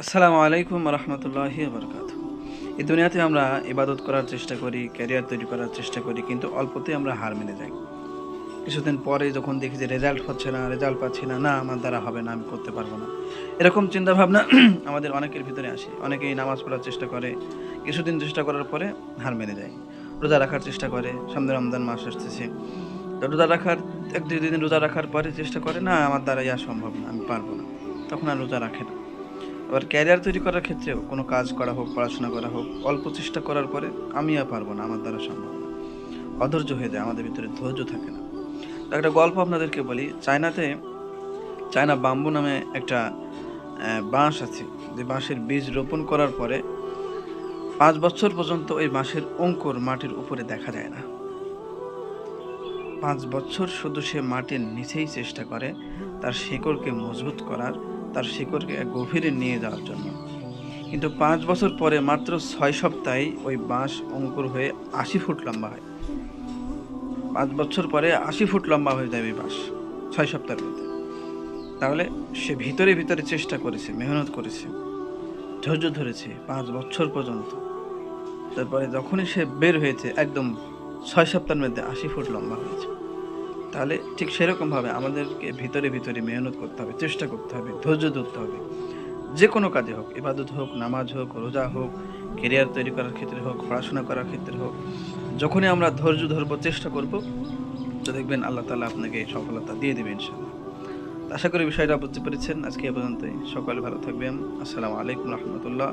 আসসালামু আলাইকুম রহমতুল্লাহি বারকাতুহু। এই দুনিয়াতে আমরা ইবাদত করার চেষ্টা করি, ক্যারিয়ার তৈরি করার চেষ্টা করি, কিন্তু অল্পতেই আমরা হার মেনে যাই। কিছুদিন পরে যখন দেখি যে রেজাল্ট হচ্ছে না, রেজাল্ট পাচ্ছি না, না আমার দ্বারা হবে না, আমি করতে পারবো না, এরকম চিন্তাভাবনা আমাদের অনেকের ভিতরে আসে। অনেকেই নামাজ পড়ার চেষ্টা করে, কিছুদিন চেষ্টা করার পরে হার মেনে যায়। রোজা রাখার চেষ্টা করে, সামনে রমজান মাস আসতেছে, তো রোজা রাখার এক দুই দিন রোজা রাখার পরে চেষ্টা করে, না আমার দ্বারা ইয়া সম্ভব না, আমি পারবো না, তখন আর রোজা রাখে না। আবার ক্যারিয়ার তৈরি করার ক্ষেত্রেও কোনো কাজ করা হোক, পড়াশোনা করা হোক, অল্প চেষ্টা করার পরে আমি আর পারবো না, আমার দ্বারা সম্ভব না, অধৈর্য হয়ে যায়, আমাদের ভিতরে ধৈর্য থাকে না। তো একটা গল্প আপনাদেরকে বলি। চায়না বাম্বু নামে একটা বাঁশ আছে, যে বাঁশের বীজ রোপণ করার পরে 5 বছর পর্যন্ত ওই বাঁশের অঙ্কুর মাটির উপরে দেখা যায় না। 5 বছর শুধু সে মাটির নিচেই চেষ্টা করে তার শিকড়কে মজবুত করার, তার শিকড়কে গভীরে নিয়ে যাওয়ার জন্য। কিন্তু 5 বছর পরে মাত্র 6 সপ্তাহে ওই বাঁশ অঙ্কুর হয়ে 80 ফুট লম্বা হয়। 5 বছর পরে 80 ফুট লম্বা হয়ে যায় ওই বাঁশ 6 সপ্তাহের মধ্যে। তাহলে সে ভিতরে ভিতরে চেষ্টা করেছে, মেহনত করেছে, ধৈর্য ধরেছে 5 বছর পর্যন্ত। তারপরে যখনই সে বের হয়েছে, একদম 6 সপ্তাহের মধ্যে 80 ফুট লম্বা হয়েছে। তাহলে ঠিক সেরকমভাবে আমাদেরকে ভিতরে ভিতরে মেহনত করতে হবে, চেষ্টা করতে হবে, ধৈর্য ধরতে হবে। যে কোনো কাজে হোক, ইবাদত হোক, নামাজ হোক, রোজা হোক, কেরিয়ার তৈরি করার ক্ষেত্রে হোক, পড়াশোনা করার ক্ষেত্রে হোক, যখনই আমরা ধৈর্য ধরবো, চেষ্টা করব, তো দেখবেন আল্লাহ তাআলা আপনাকে সফলতা দিয়ে দেবে ইনশাআল্লাহ। আশা করি বিষয়টা বুঝতে পেরেছেন। আজকে এ পর্যন্তই। সকলে ভালো থাকবেন। আসসালামু আলাইকুম রহমতুল্লাহ।